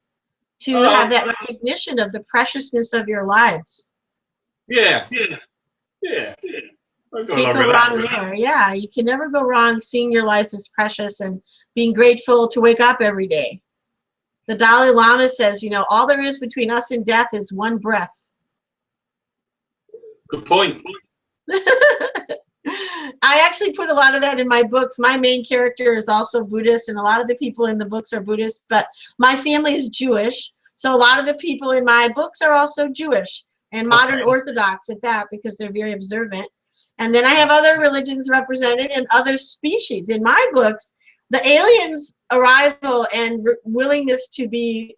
to have that recognition of the preciousness of your lives. Yeah. Can't go wrong there. Yeah, you can never go wrong seeing your life as precious and being grateful to wake up every day. The Dalai Lama says, you know, all there is between us and death is one breath. Good point. I actually put a lot of that in my books. My main character is also Buddhist, and a lot of the people in the books are Buddhist, but my family is Jewish, so a lot of the people in my books are also Jewish and modern Orthodox at that, because they're very observant. And then I have other religions represented and other species. In my books, the aliens' arrival and willingness to be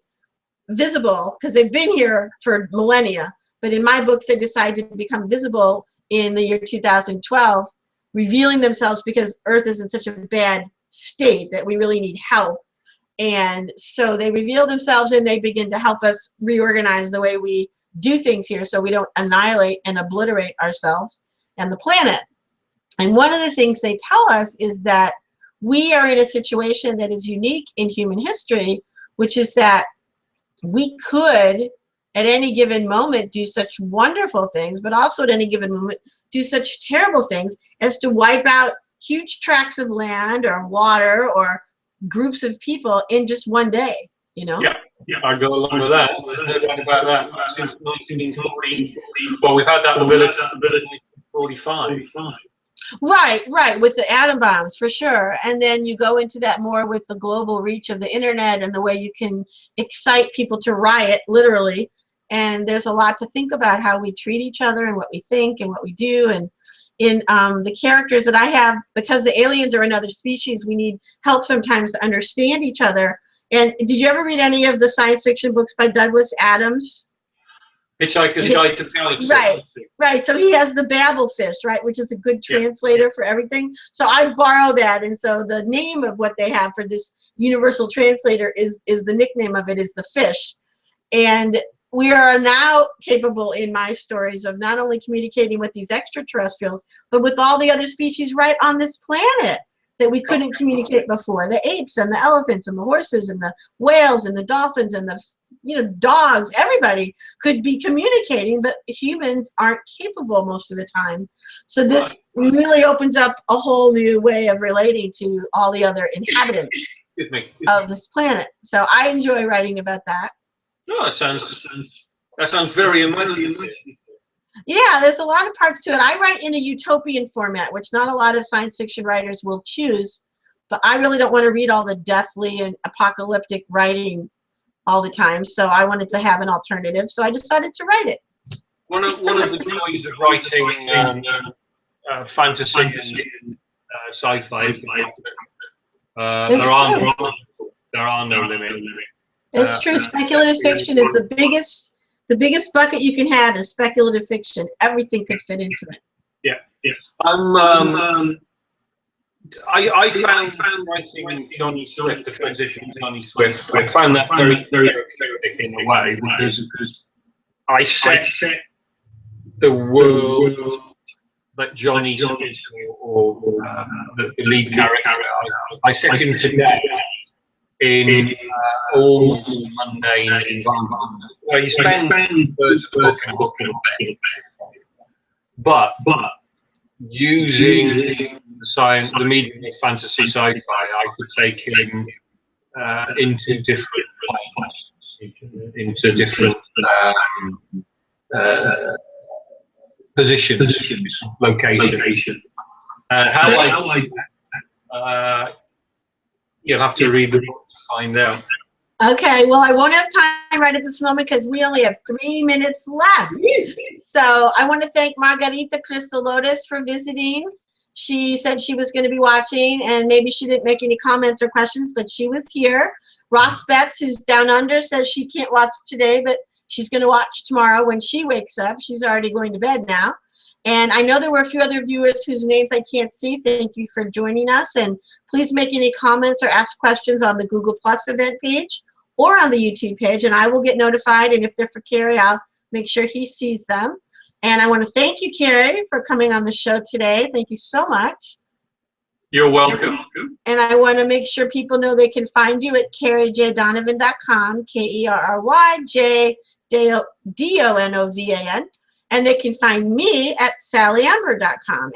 visible, because they've been here for millennia, but in my books they decide to become visible in the year 2012, revealing themselves because Earth is in such a bad state that we really need help. And so they reveal themselves and they begin to help us reorganize the way we do things here so we don't annihilate and obliterate ourselves and the planet. And one of the things they tell us is that we are in a situation that is unique in human history, which is that we could at any given moment do such wonderful things, but also at any given moment do such terrible things as to wipe out huge tracts of land or water or groups of people in just one day, you know? Yeah, I go along with that. There's no doubt about that. Since 1940, well, we've had that ability in 45. Right, with the atom bombs, for sure. And then you go into that more with the global reach of the internet and the way you can excite people to riot, literally. And there's a lot to think about how we treat each other and what we think and what we do. And in the characters that I have, because the aliens are another species, we need help sometimes to understand each other. And did you ever read any of the science fiction books by Douglas Adams? Hitchhiker's Guide to the Galaxy. Right, right. So he has the Babel fish, right, which is a good translator for everything. So I borrow that, and so the name of what they have for this universal translator is the nickname of it is the fish. And we are now capable in my stories of not only communicating with these extraterrestrials, but with all the other species right on this planet that we couldn't communicate before. The apes and the elephants and the horses and the whales and the dolphins and the dogs, everybody could be communicating, but humans aren't capable most of the time. So this really opens up a whole new way of relating to all the other inhabitants of this planet. So I enjoy writing about that. Oh, that sounds very emotional. Yeah, there's a lot of parts to it. I write in a utopian format, which not a lot of science fiction writers will choose, but I really don't want to read all the deathly and apocalyptic writing all the time, so I wanted to have an alternative, so I decided to write it. One of the joys of writing fantasy and sci-fi there are no limits. It's true. Speculative fiction is the biggest bucket you can have is speculative fiction. Everything could fit into it. Yeah. I found writing Johnny Swift, the transition to Johnny Swift, I found that very therapeutic in a way, because I set the world that Johnny Swift, or the lead character, I set him to death in almost mundane environment, where you spend birds of the book in a bed, but using the medium of fantasy sci-fi, I could take him into different places, into different positions, location. You'll have to read the book to find out. Okay, well, I won't have time right at this moment because we only have 3 minutes left. So I want to thank Margarita Crystal Lotus for visiting. She said she was going to be watching, and maybe she didn't make any comments or questions, but she was here. Ross Betts, who's down under, says she can't watch today, but she's going to watch tomorrow when she wakes up. She's already going to bed now. And I know there were a few other viewers whose names I can't see. Thank you for joining us. And please make any comments or ask questions on the Google Plus event page or on the YouTube page, and I will get notified. And if they're for Kerry, I'll make sure he sees them. And I want to thank you, Kerry, for coming on the show today. Thank you so much. You're welcome. And I want to make sure people know they can find you at kerryjdonovan.com, KerryJDonovan. And they can find me at sallyember.com,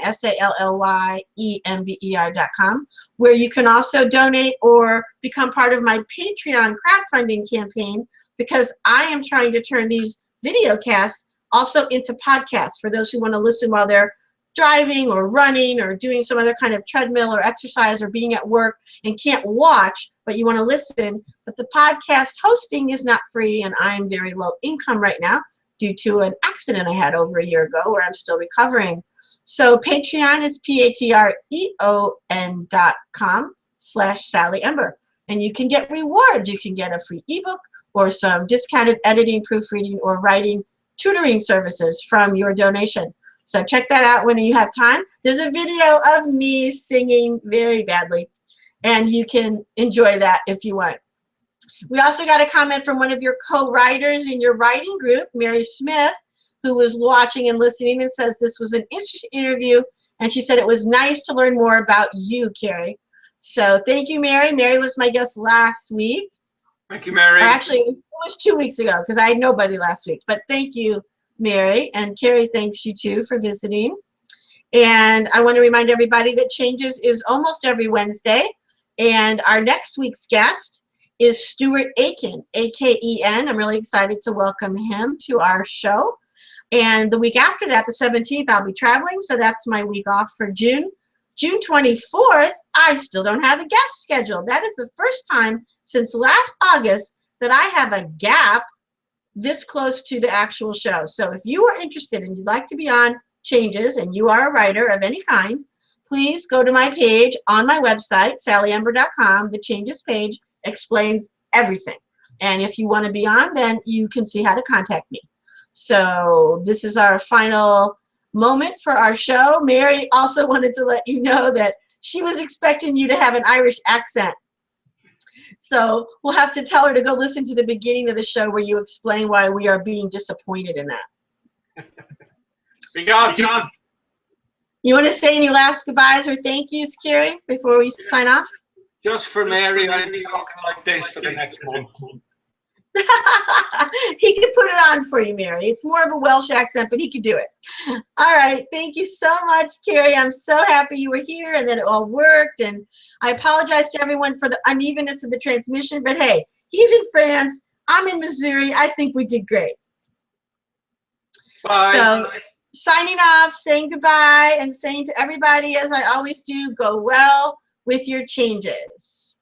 SALLYEMBER.com, where you can also donate or become part of my Patreon crowdfunding campaign, because I am trying to turn these video casts also into podcasts for those who want to listen while they're driving or running or doing some other kind of treadmill or exercise or being at work and can't watch, but you want to listen. But the podcast hosting is not free, and I am very low income right now due to an accident I had over a year ago where I'm still recovering. So Patreon is patreon.com/SallyEmber. And you can get rewards. You can get a free ebook or some discounted editing, proofreading, or writing tutoring services from your donation. So check that out when you have time. There's a video of me singing very badly, and you can enjoy that if you want. We also got a comment from one of your co-writers in your writing group, Mary Smith, who was watching and listening and says this was an interesting interview, and she said it was nice to learn more about you, Kerry. So thank you, Mary. Mary was my guest last week. Thank you, Mary. Or actually, it was 2 weeks ago because I had nobody last week. But thank you, Mary. And Kerry, thanks you too for visiting. And I want to remind everybody that Changes is almost every Wednesday. And our next week's guest is Stuart Aiken, A-K-E-N. I'm really excited to welcome him to our show. And the week after that, the 17th, I'll be traveling. So that's my week off for June. June 24th, I still don't have a guest scheduled. That is the first time since last August that I have a gap this close to the actual show. So if you are interested and you'd like to be on, changes and you are a writer of any kind, please go to my page on my website, sallyember.com. The changes page explains everything. And if you want to be on, then you can see how to contact me. So this is our final moment for our show. Mary also wanted to let you know that she was expecting you to have an Irish accent. So we'll have to tell her to go listen to the beginning of the show where you explain why we are being disappointed in that. Regards. You want to say any last goodbyes or thank yous, Kerry, before we sign off? Just for Mary, I'll be talking like this for the next month. He can put it on for you, Mary. It's more of a Welsh accent, but he can do it. All right. Thank you so much, Kerry. I'm so happy you were here and that it all worked. And I apologize to everyone for the unevenness of the transmission. But hey, he's in France. I'm in Missouri. I think we did great. Bye. So signing off, saying goodbye, and saying to everybody, as I always do, go well with your changes.